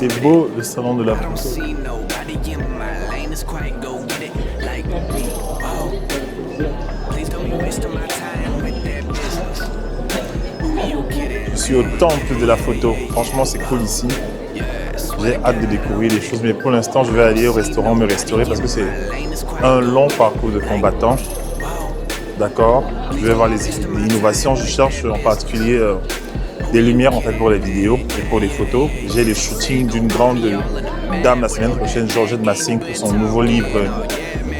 C'est beau le salon de la photo. Je suis au temple de la photo. Franchement, c'est cool ici. J'ai hâte de découvrir des choses, mais pour l'instant, je vais aller au restaurant me restaurer parce que c'est un long parcours de combattants. D'accord. Je vais voir les innovations. Je cherche en particulier des lumières en fait pour les vidéos et pour les photos. J'ai le shooting d'une grande dame la semaine prochaine, Georgette Massing, pour son nouveau livre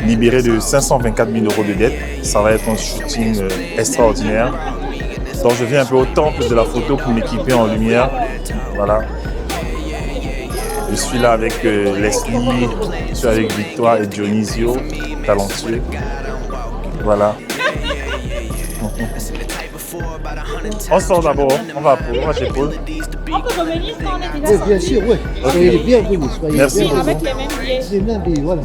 libéré de 524 000 € de dettes. Ça va être un shooting extraordinaire. Donc je viens un peu au temple de la photo pour m'équiper en lumière. Voilà. Je suis là avec Leslie, je suis avec Victoire et Dionisio, talentueux. Voilà. On sort d'abord, on va chez Paul. On peut revenir quand on est déjà sorti. Bien sûr, oui. Soyez les bienvenus. Merci beaucoup. Avec les mêmes billets. Les mêmes billets, voilà.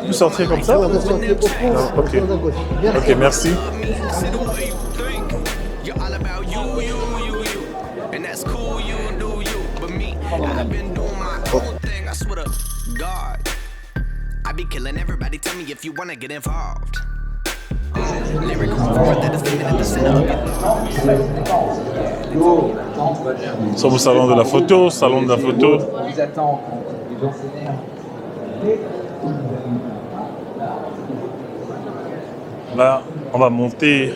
Vous sortirez comme ça? On va sortir au fond, Ah, ok. on va à gauche. Bien. Ok, merci. I be killing everybody, tell me if you wanna get involved. Nous sommes au salon de la photo, salon de la photo. On vous attend quand les gens s'énervent. Là, on va monter.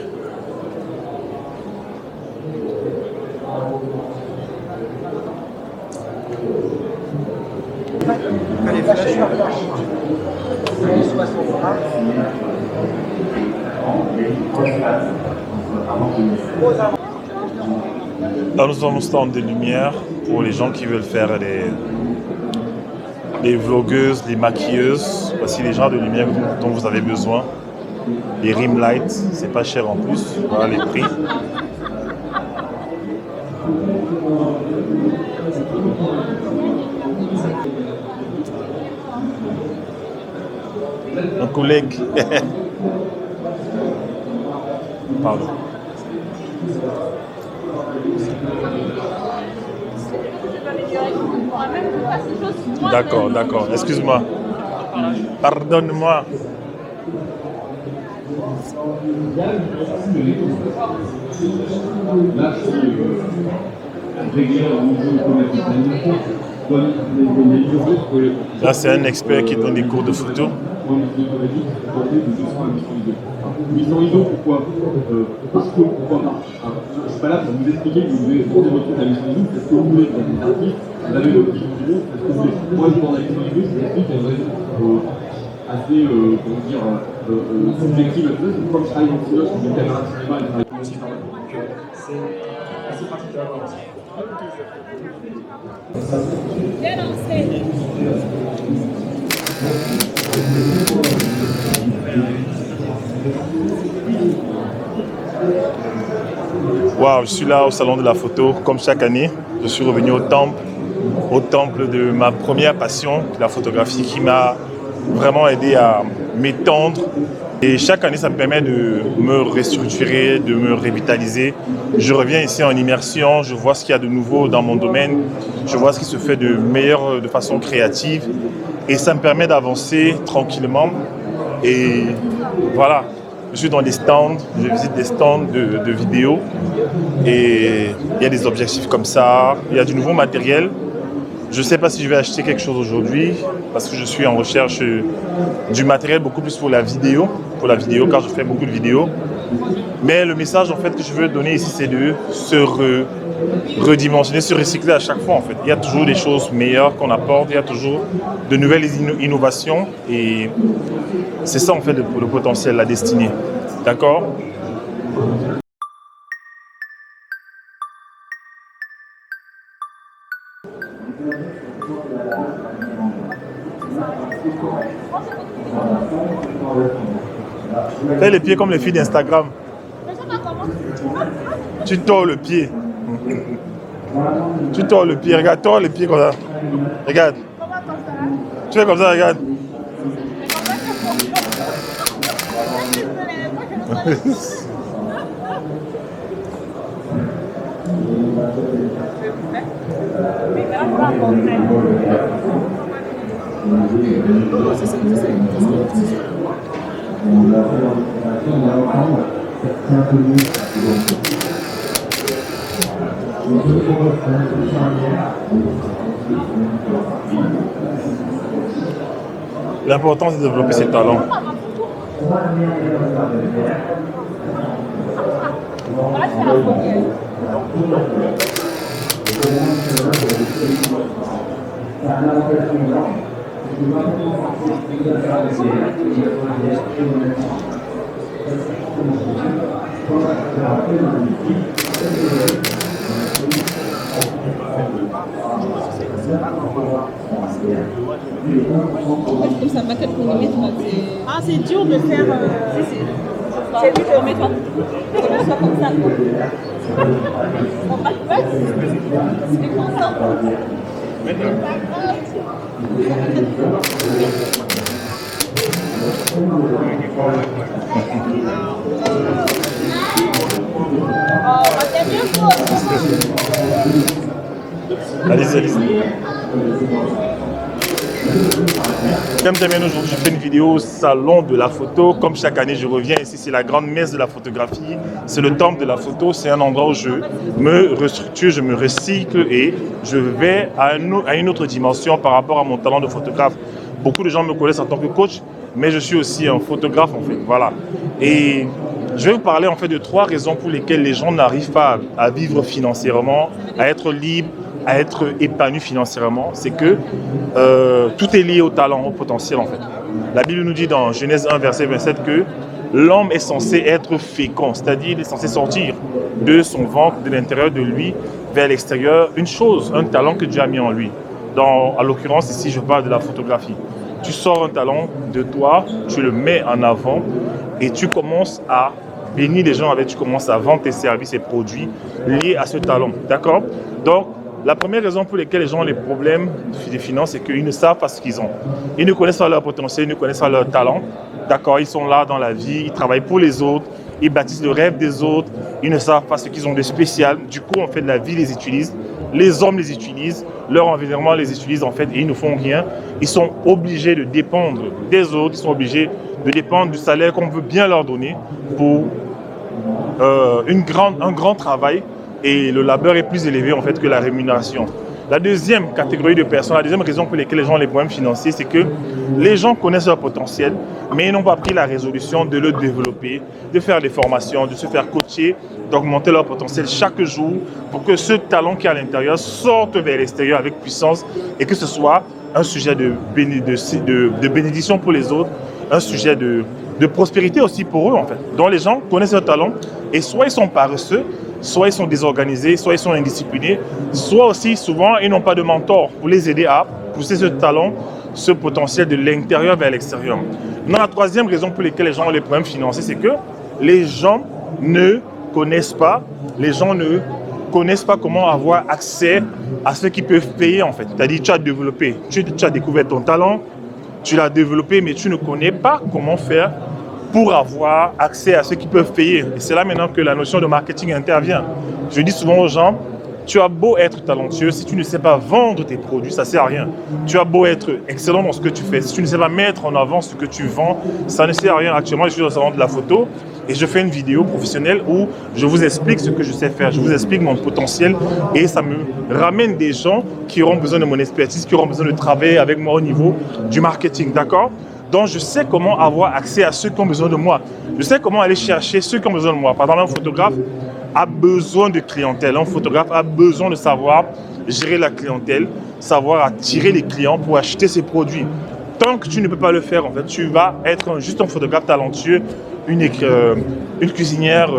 Là, nous sommes au stand de lumière pour les gens qui veulent faire les vlogueuses, les maquilleuses. Voici les genres de lumière dont vous avez besoin. Les rim lights, c'est pas cher en plus. Voilà les prix. Mon collègue. Pardon. D'accord, d'accord. Excuse-moi. Pardonne-moi. Là, c'est un expert qui donne des cours de photo. 800 ISO, pourquoi parce que, pourquoi pas. Je suis pas là pour vous expliquer que vous devez prendre votre compte à 800 ISO, parce que vous voulez être des artistes, vous avez le prix du monde, parce que vous voulez. Moi, je demande à 800 ISO, je vous explique qu'il y a une raison assez, comment dire, subjective à tout ça. Comme je travaille dans le cinéma, je suis une caméra de cinéma et je travaille aussi dans la donc c'est assez pratique à avoir aussi. Viens danser. Waouh, je suis là au salon de la photo, comme chaque année. Je suis revenu au temple de ma première passion, la photographie, qui m'a vraiment aidé à m'étendre. Et chaque année, ça me permet de me restructurer, de me revitaliser. Je reviens ici en immersion, je vois ce qu'il y a de nouveau dans mon domaine, je vois ce qui se fait de meilleur de façon créative. Et ça me permet d'avancer tranquillement. Et voilà, je suis dans des stands, je visite des stands de vidéos. Et il y a des objectifs comme ça, il y a du nouveau matériel. Je ne sais pas si je vais acheter quelque chose aujourd'hui parce que je suis en recherche du matériel beaucoup plus pour la vidéo car je fais beaucoup de vidéos. Mais le message en fait que je veux donner ici, c'est de se redimensionner, se recycler à chaque fois en fait. Il y a toujours des choses meilleures qu'on apporte, il y a toujours de nouvelles innovations et c'est ça en fait le potentiel, la destinée. D'accord ? Fais les pieds comme les filles d'Instagram. Tu tords le pied. Tu tords le pied. Regarde, tords les pieds comme ça. Regarde. Tu fais comme ça, regarde. Oui, mais là, on va montrer. L'important, c'est de développer ses talents. Voilà, c'est la photo. Comme ça, pas quelques millimètres, là, c'est... Ah, c'est dur de faire. J'ai vu de mettre ça comme ça. On va le faire. C'est comme ça. Oh, c'est mieux pour. Allez-y, allez-y. Comme aujourd'hui, je fais une vidéo au salon de la photo. Comme chaque année, je reviens ici, c'est la grande messe de la photographie. C'est le temple de la photo. C'est un endroit où je me restructure, je me recycle et je vais à une autre dimension par rapport à mon talent de photographe. Beaucoup de gens me connaissent en tant que coach, mais je suis aussi un photographe en fait. Voilà. Et je vais vous parler en fait de 3 raisons pour lesquelles les gens n'arrivent pas à vivre financièrement, à être libres, à être épanoui financièrement. C'est que tout est lié au talent, au potentiel en fait. La Bible nous dit dans Genèse 1 verset 27 que l'homme est censé être fécond, c'est-à-dire il est censé sortir de son ventre, de l'intérieur de lui vers l'extérieur, une chose, un talent que Dieu a mis en lui. À l'occurrence ici je parle de la photographie. Tu sors un talent de toi, tu le mets en avant et tu commences à bénir les gens avec, tu commences à vendre tes services et produits liés à ce talent, d'accord? Donc la première raison pour laquelle les gens ont les problèmes des finances, c'est qu'ils ne savent pas ce qu'ils ont. Ils ne connaissent pas leur potentiel, ils ne connaissent pas leur talent. D'accord, ils sont là dans la vie, ils travaillent pour les autres, ils bâtissent le rêve des autres, ils ne savent pas ce qu'ils ont de spécial. Du coup, en fait, la vie les utilise, les hommes les utilisent, leur environnement les utilise en fait et ils ne font rien. Ils sont obligés de dépendre des autres, ils sont obligés de dépendre du salaire qu'on veut bien leur donner pour un grand travail. Et le labeur est plus élevé en fait que la rémunération. La deuxième catégorie de personnes, la deuxième raison pour laquelle les gens ont les problèmes financiers, c'est que les gens connaissent leur potentiel, mais ils n'ont pas pris la résolution de le développer, de faire des formations, de se faire coacher, d'augmenter leur potentiel chaque jour pour que ce talent qui est à l'intérieur sorte vers l'extérieur avec puissance et que ce soit un sujet de bénédiction pour les autres, un sujet de prospérité aussi pour eux en fait. Donc les gens connaissent leur talent et soit ils sont paresseux, soit ils sont désorganisés, soit ils sont indisciplinés, soit aussi souvent ils n'ont pas de mentor pour les aider à pousser ce talent, ce potentiel de l'intérieur vers l'extérieur. La troisième raison pour laquelle les gens ont les problèmes financiers, c'est que les gens ne connaissent pas comment avoir accès à ce qu'ils peuvent payer en fait. C'est-à-dire tu as développé, tu as découvert ton talent, tu l'as développé mais tu ne connais pas comment faire pour avoir accès à ceux qui peuvent payer. Et c'est là maintenant que la notion de marketing intervient. Je dis souvent aux gens, tu as beau être talentueux, si tu ne sais pas vendre tes produits, ça ne sert à rien. Tu as beau être excellent dans ce que tu fais, si tu ne sais pas mettre en avant ce que tu vends, ça ne sert à rien. Actuellement, je suis au salon de la photo et je fais une vidéo professionnelle où je vous explique ce que je sais faire, je vous explique mon potentiel et ça me ramène des gens qui auront besoin de mon expertise, qui auront besoin de travailler avec moi au niveau du marketing, d'accord ? Donc, je sais comment avoir accès à ceux qui ont besoin de moi. Je sais comment aller chercher ceux qui ont besoin de moi. Par exemple, un photographe a besoin de clientèle. Un photographe a besoin de savoir gérer la clientèle, savoir attirer les clients pour acheter ses produits. Tant que tu ne peux pas le faire, en fait, tu vas être juste un photographe talentueux, une cuisinière,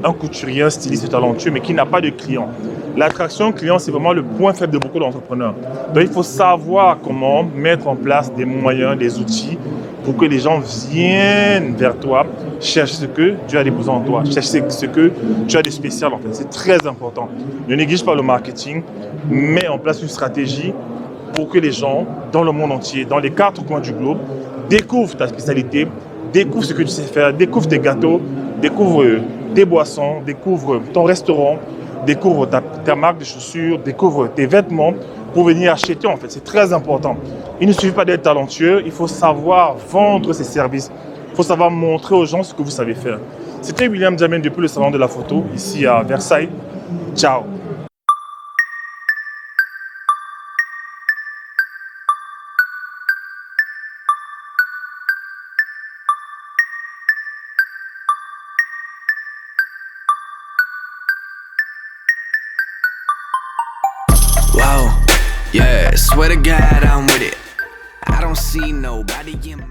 un couturier, un styliste talentueux, mais qui n'a pas de clients. L'attraction client, c'est vraiment le point faible de beaucoup d'entrepreneurs. Donc, il faut savoir comment mettre en place des moyens, des outils pour que les gens viennent vers toi, chercher ce que Dieu a déposé en toi, chercher ce que tu as de spécial en fait. C'est très important. Ne néglige pas le marketing, mets en place une stratégie pour que les gens dans le monde entier, dans les 4 coins du globe, découvrent ta spécialité, découvrent ce que tu sais faire, découvrent tes gâteaux, découvrent tes boissons, découvrent ton restaurant, découvre ta marque de chaussures, découvre tes vêtements pour venir acheter en fait. C'est très important. Il ne suffit pas d'être talentueux, il faut savoir vendre ses services. Il faut savoir montrer aux gens ce que vous savez faire. C'était William Diamène depuis le salon de la photo, ici à Versailles. Ciao. Wow, yeah, swear to God I'm with it. I don't see nobody in my